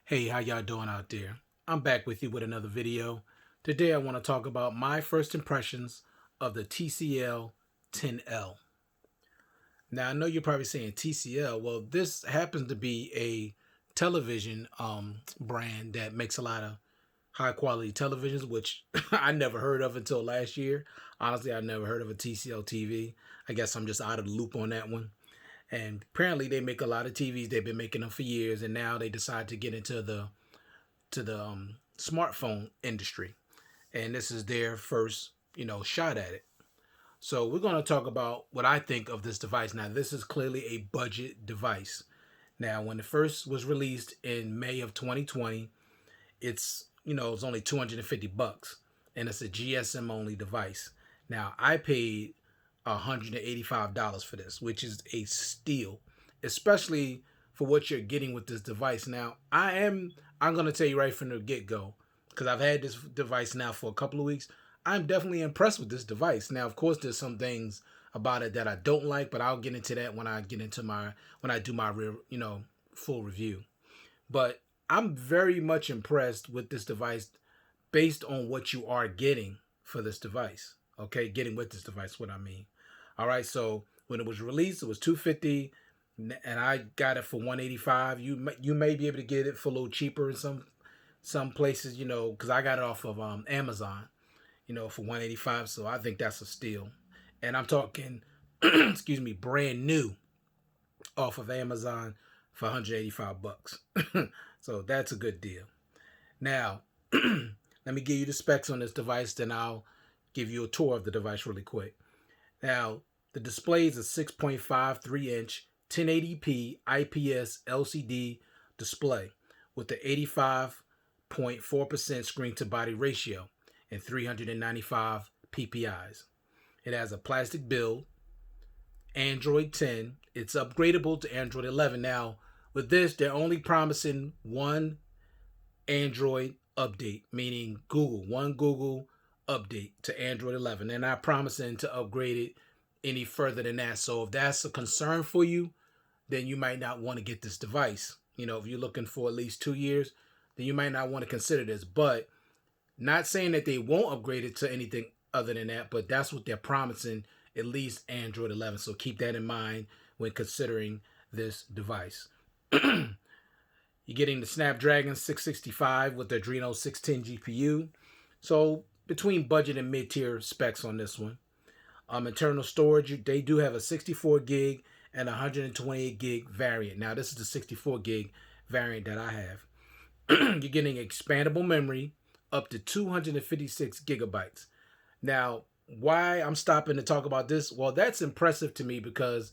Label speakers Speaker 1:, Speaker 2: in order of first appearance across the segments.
Speaker 1: Hey, how y'all doing out there? I'm back with you with another video. Today I want to talk about my first impressions of the TCL 10L. Now I know you're probably saying TCL. Well, this happens to be a television brand that makes a lot of high quality televisions, which I never heard of until last year. Honestly, I never heard of a TCL TV. I guess I'm just out of the loop on that one. And apparently they make a lot of TVs. They've been making them for years, and now they decide to get into the smartphone industry, and this is their first shot at it. So we're going to talk about what I think of this device. Now, this is clearly a budget device. Now, when it first was released in May of 2020, it's only 250 bucks, and it's a GSM only device. Now, I paid $185 for this, which is a steal, especially for what you're getting with this device. Now, I'm gonna tell you right from the get go, because I've had this device now for a couple of weeks. I'm definitely impressed with this device. Now, of course, there's some things about it that I don't like, but I'll get into that when I do my real, full review. But I'm very much impressed with this device based on what you are getting for this device. Okay, getting with this device, what I mean. All right, so when it was released, it was 250, and I got it for 185. You may be able to get it for a little cheaper in some places, because I got it off of Amazon, for 185. So I think that's a steal, and I'm talking, excuse me, brand new off of Amazon for 185 bucks. So that's a good deal. Now, let me give you the specs on this device, then I'll give you a tour of the device really quick. Now, the display is a 6.53-inch 1080p IPS LCD display with the 85.4% screen to body ratio and 395 PPIs. It has a plastic build, Android 10. It's upgradable to Android 11. Now, with this, they're only promising one Android update, meaning one Google update to Android 11. They're not promising to upgrade it any further than that. So if that's a concern for you, then you might not want to get this device. If you're looking for at least 2 years, then you might not want to consider this. But not saying that they won't upgrade it to anything other than that, but that's what they're promising, at least Android 11. So keep that in mind when considering this device. You're getting the Snapdragon 665 with the Adreno 610 GPU. So between budget and mid-tier specs on this one. Internal storage, they do have a 64 gig and 128 gig variant. Now, this is the 64 gig variant that I have. You're getting expandable memory up to 256 gigabytes. Now, why I'm stopping to talk about this? Well, that's impressive to me because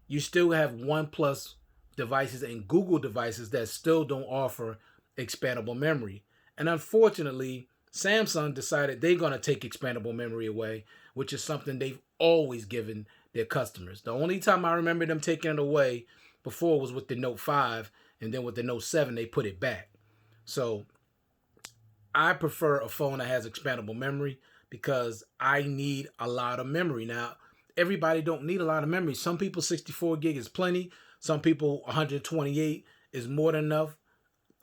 Speaker 1: you still have OnePlus devices and Google devices that still don't offer expandable memory. And unfortunately, Samsung decided they're going to take expandable memory away, which is something they've always given their customers. The only time I remember them taking it away before was with the Note 5, and then with the Note 7, they put it back. So I prefer a phone that has expandable memory because I need a lot of memory. Now, everybody don't need a lot of memory. Some people 64 gig is plenty. Some people 128 is more than enough.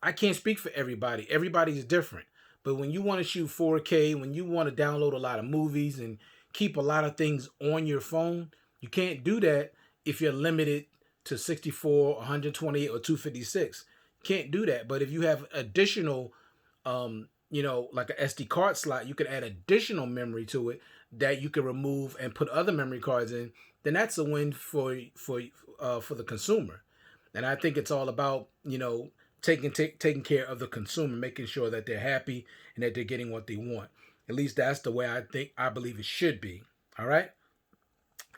Speaker 1: I can't speak for everybody. Everybody's different. But when you want to shoot 4K, when you want to download a lot of movies and keep a lot of things on your phone, you can't do that if you're limited to 64, 128, or 256. Can't do that. But if you have additional, like an SD card slot, you can add additional memory to it that you can remove and put other memory cards in. Then that's a win for the consumer. And I think it's all about taking care of the consumer, making sure that they're happy and that they're getting what they want. At least that's the way I believe it should be. All right.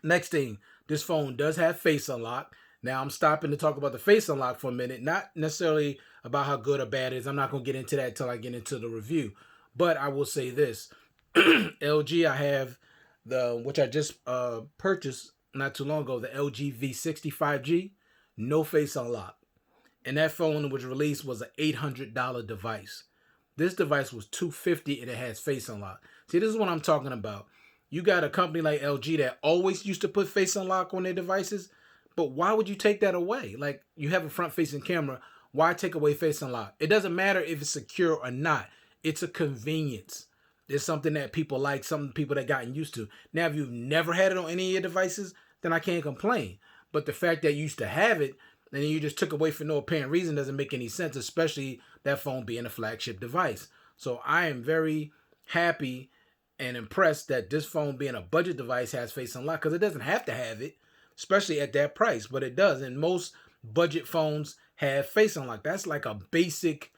Speaker 1: Next thing, this phone does have face unlock. Now I'm stopping to talk about the face unlock for a minute, not necessarily about how good or bad it is. I'm not going to get into that until I get into the review. But I will say this. LG, I have which I just purchased not too long ago, the LG V60 5G, no face unlock. And that phone was released was an $800 device. This device was $250 and it has face unlock. See, this is what I'm talking about. You got a company like LG that always used to put face unlock on their devices, but why would you take that away? Like, you have a front-facing camera. Why take away Face Unlock? It doesn't matter if it's secure or not. It's a convenience. It's something that people like, something people that gotten used to. Now, if you've never had it on any of your devices, then I can't complain. But the fact that you used to have it, and then you just took away for no apparent reason doesn't make any sense, especially that phone being a flagship device. So I am very happy and impressed that this phone being a budget device has Face Unlock, because it doesn't have to have it, especially at that price, but it does. And most budget phones have Face Unlock. That's like a basic,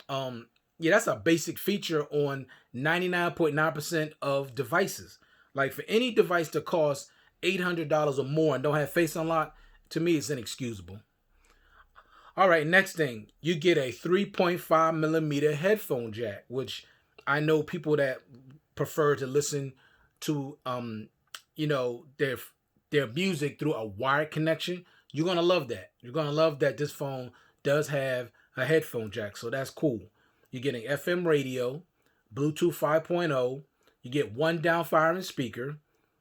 Speaker 1: that's a basic feature on 99.9% of devices. Like for any device to cost $800 or more and don't have Face Unlock, to me it's inexcusable. All right, next thing, you get a 3.5 millimeter headphone jack, which I know people that prefer to listen to their music through a wired connection. You're gonna love that. You're gonna love that this phone does have a headphone jack, so that's cool. You're getting FM radio, Bluetooth 5.0. You get one down-firing speaker.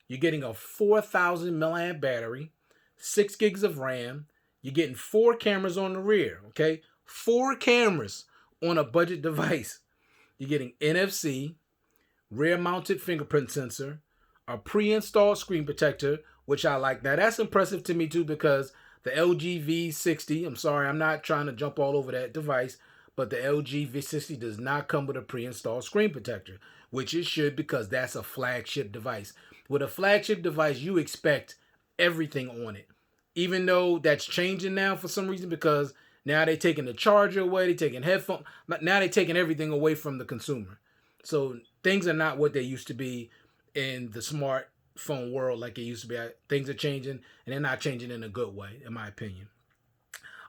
Speaker 1: You're getting a 4,000 milliamp battery, 6 gigs of RAM. You're getting 4 cameras on the rear, okay? 4 cameras on a budget device. You're getting NFC, rear-mounted fingerprint sensor, a pre-installed screen protector, which I like. Now, that's impressive to me, too, because the LG V60, I'm sorry, I'm not trying to jump all over that device, but the LG V60 does not come with a pre-installed screen protector, which it should, because that's a flagship device. With a flagship device, you expect everything on it. Even though that's changing now for some reason, because now they're taking the charger away, they're taking headphones, now they're taking everything away from the consumer. So things are not what they used to be in the smartphone world like it used to be. Things are changing, and they're not changing in a good way, in my opinion.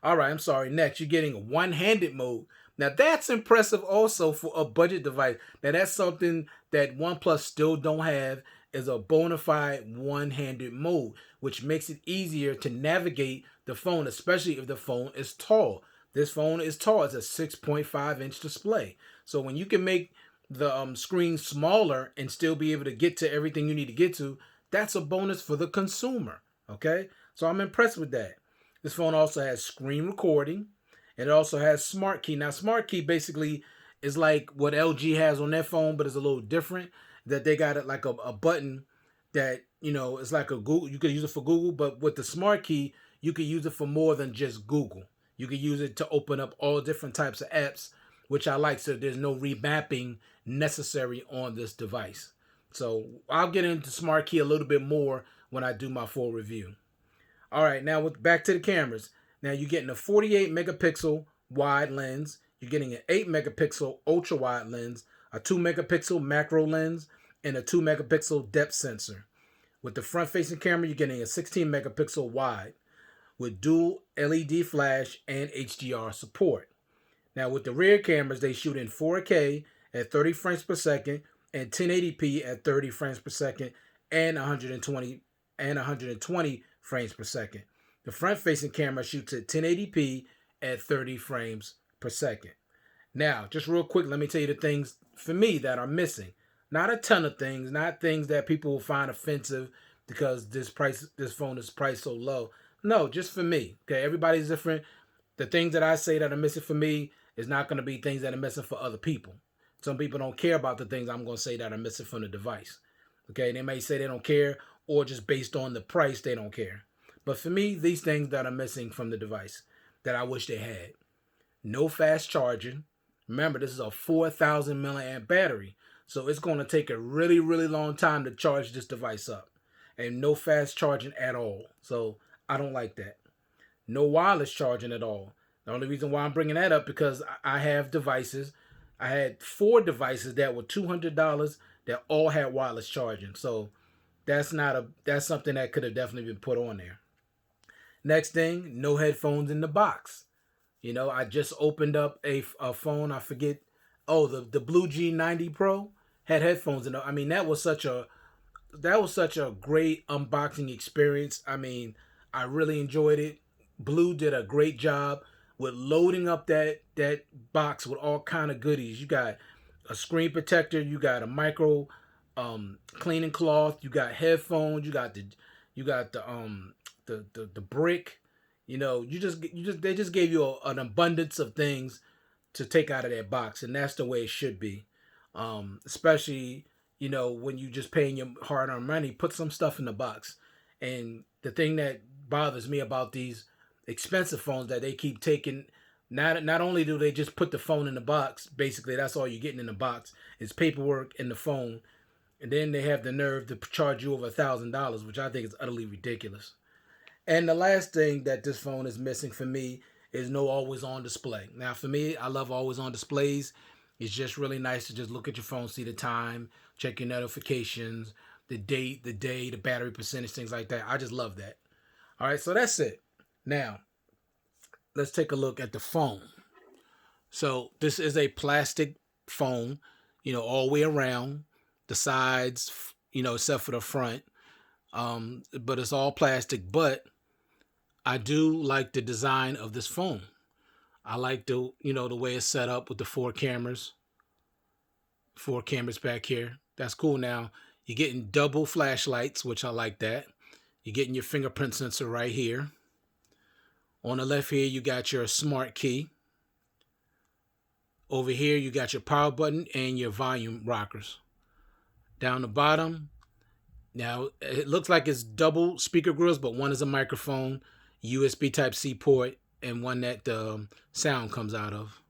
Speaker 1: All right, I'm sorry. Next, you're getting a one-handed mode. Now, that's impressive also for a budget device. Now, that's something that OnePlus still don't have, is a bona fide one-handed mode, which makes it easier to navigate the phone, especially if the phone is tall. This phone is tall. It's a 6.5-inch display. So when you can make the screen smaller and still be able to get to everything you need to get to, that's a bonus for the consumer, okay? So I'm impressed with that. This phone also has screen recording, and it also has Smart Key. Now, Smart Key basically is like what LG has on their phone, but it's a little different. That they got it like a button that, it's like a Google. You could use it for Google, but with the Smart Key, you could use it for more than just Google. You could use it to open up all different types of apps, which I like, so there's no remapping necessary on this device. So I'll get into Smart Key a little bit more when I do my full review. All right, now back to the cameras. Now you're getting a 48 megapixel wide lens. You're getting an 8 megapixel ultra wide lens, a 2 megapixel macro lens, and a 2 megapixel depth sensor. With the front facing camera, you're getting a 16 megapixel wide with dual LED flash and HDR support. Now with the rear cameras, they shoot in 4K at 30 frames per second and 1080p at 30 frames per second and 120 frames per second. The front-facing camera shoots at 1080p at 30 frames per second. Now, just real quick, let me tell you the things for me that are missing. Not a ton of things, not things that people will find offensive because this phone is priced so low. No, just for me. Okay, everybody's different. The things that I say that are missing for me is not going to be things that are missing for other people. Some people don't care about the things I'm going to say that are missing from the device. Okay, they may say they don't care, or just based on the price, they don't care. But for me, these things that are missing from the device that I wish they had. No fast charging. Remember, this is a 4,000 milliamp battery. So it's going to take a really, really long time to charge this device up. And no fast charging at all. So I don't like that. No wireless charging at all. The only reason why I'm bringing that up because I have devices. I had 4 devices that were $200 that all had wireless charging. So that's something that could have definitely been put on there. Next thing, no headphones in the box. I just opened up a phone. I forget. Oh, the Blue G90 Pro had headphones in it. I mean, that was such a great unboxing experience. I mean, I really enjoyed it. Blue did a great job with loading up that box with all kind of goodies. You got a screen protector. You got a micro cleaning cloth. You got headphones. You got the brick. They just gave you an abundance of things to take out of that box, and that's the way it should be. Especially when you just paying your hard-earned money, put some stuff in the box. And the thing that bothers me about these expensive phones that they keep taking, not only do they just put the phone in the box, basically that's all you're getting in the box is paperwork and the phone, and then they have the nerve to charge you over $1,000, which I think is utterly ridiculous. And the last thing that this phone is missing for me is no always on display. Now, for me, I love always on displays. It's just really nice to just look at your phone, see the time, check your notifications, the date, the day, the battery percentage, things like that. I just love that. All right, so that's it. Now, let's take a look at the phone. So, this is a plastic phone, all the way around, the sides, except for the front. But it's all plastic. But I do like the design of this phone. I like the way it's set up with the four cameras back here. That's cool. Now you're getting double flashlights, which I like that. You're getting your fingerprint sensor right here. On the left here, you got your smart key. Over here, you got your power button and your volume rockers. Down the bottom, now it looks like it's double speaker grills, but one is a microphone, USB Type-C port, and one that the sound comes out of.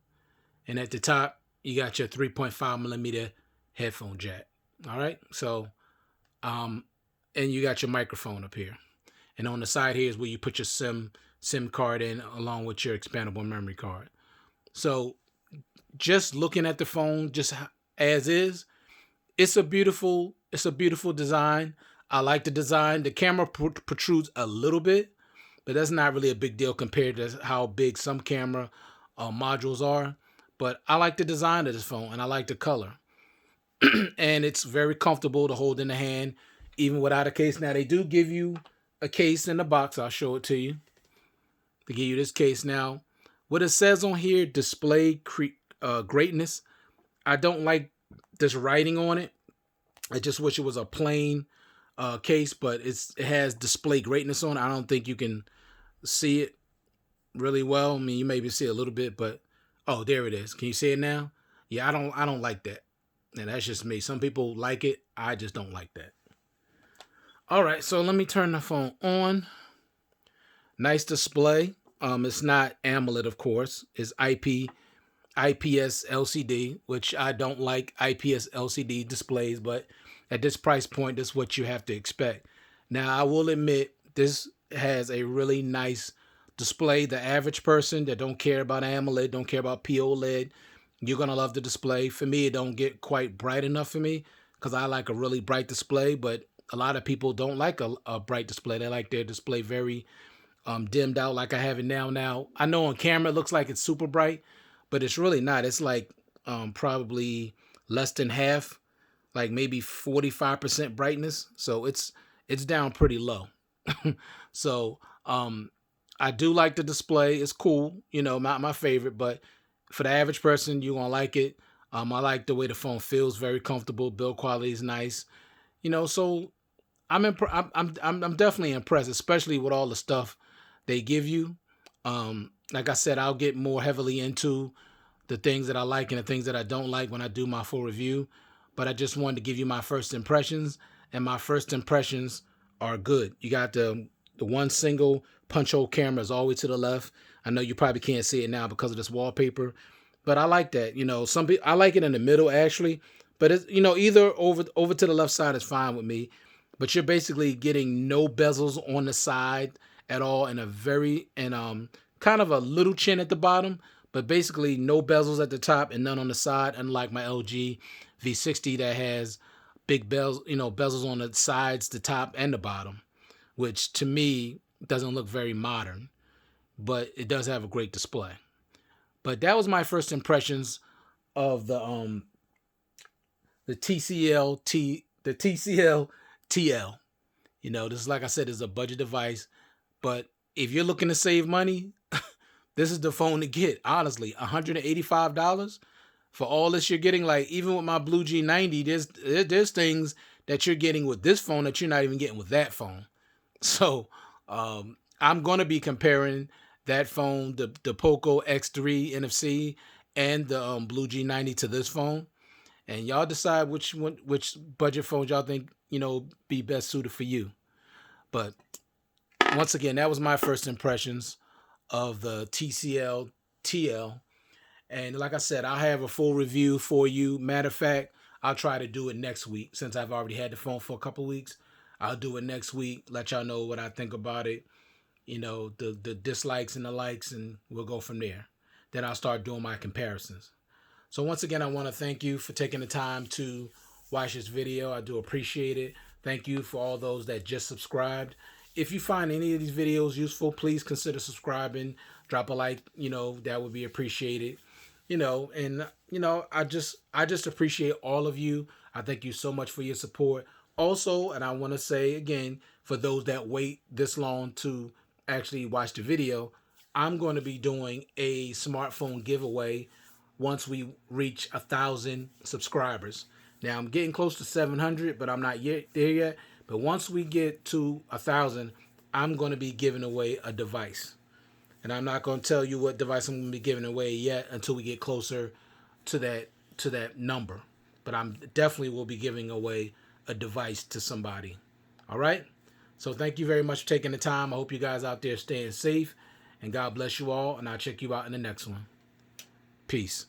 Speaker 1: And at the top, you got your 3.5 millimeter headphone jack. All right, so and you got your microphone up here. And on the side here is where you put your SIM card in, along with your expandable memory card. So just looking at the phone just as is, it's a beautiful design. I like the design. The camera protrudes a little bit, but that's not really a big deal compared to how big some camera modules are. But I like the design of this phone, and I like the color. And it's very comfortable to hold in the hand, even without a case. Now, they do give you a case in the box. I'll show it to you. They give you this case. Now, what it says on here, display greatness. I don't like this writing on it. I just wish it was a plain case, but it has display greatness on it. I don't think you can see it really well. I mean, you maybe see a little bit, but oh, there it is. Can you see it now? Yeah, I don't like that. And that's just me. Some people like it. I just don't like that. All right, so let me turn the phone on. Nice display. It's not AMOLED, of course. It's IPS LCD, which I don't like IPS LCD displays, but at this price point, that's what you have to expect. Now, I will admit, this has a really nice display. The average person that don't care about AMOLED, don't care about POLED, you're going to love the display. For me, it don't get quite bright enough for me because I like a really bright display, but a lot of people don't like a bright display. They like their display very dimmed out like I have it now. Now, I know on camera it looks like it's super bright, but it's really not. It's like probably less than half, like maybe 45% brightness. So it's down pretty low. So I do like the display. It's cool, not my favorite, but for the average person, you're gonna like it. I like the way the phone feels, very comfortable. Build quality is nice, So I'm definitely impressed, especially with all the stuff they give you. Like I said, I'll get more heavily into the things that I like and the things that I don't like when I do my full review. But I just wanted to give you my first impressions, and my first impressions are good. You got the one single punch hole camera is all the way to the left. I know you probably can't see it now because of this wallpaper, but I like that. Some people, I like it in the middle actually, but it's, either over to the left side is fine with me. But you're basically getting no bezels on the side at all, and kind of a little chin at the bottom, but basically no bezels at the top and none on the side, unlike my LG V60 that has big bezels on the sides, the top, and the bottom, which to me doesn't look very modern, but it does have a great display. But that was my first impressions of the TCL TL. This is, like I said, is a budget device, but if you're looking to save money, this is the phone to get. Honestly, $185 for all this you're getting. Like, even with my Blue G90, there's things that you're getting with this phone that you're not even getting with that phone. So I'm going to be comparing that phone, the Poco X3 NFC and the Blue G90 to this phone, and y'all decide which budget phones y'all think be best suited for you. But once again, that was my first impressions of the TCL TL. And like I said, I'll have a full review for you. Matter of fact, I'll try to do it next week since I've already had the phone for a couple weeks. I'll do it next week, let y'all know what I think about it, the dislikes and the likes, and we'll go from there. Then I'll start doing my comparisons. So once again, I want to thank you for taking the time to watch this video. I do appreciate it. Thank you for all those that just subscribed. If you find any of these videos useful, please consider subscribing. Drop a like, that would be appreciated. And I just appreciate all of you. I thank you so much for your support. Also, and I want to say again, for those that wait this long to actually watch the video, I'm going to be doing a smartphone giveaway once we reach 1,000 subscribers. Now I'm getting close to 700, but I'm not yet there yet. But once we get to 1,000, I'm going to be giving away a device, and I'm not going to tell you what device I'm going to be giving away yet until we get closer to that number. But I'm definitely will be giving away a device to somebody. All right. So thank you very much for taking the time. I hope you guys out there staying safe, and God bless you all. And I'll check you out in the next one. Peace.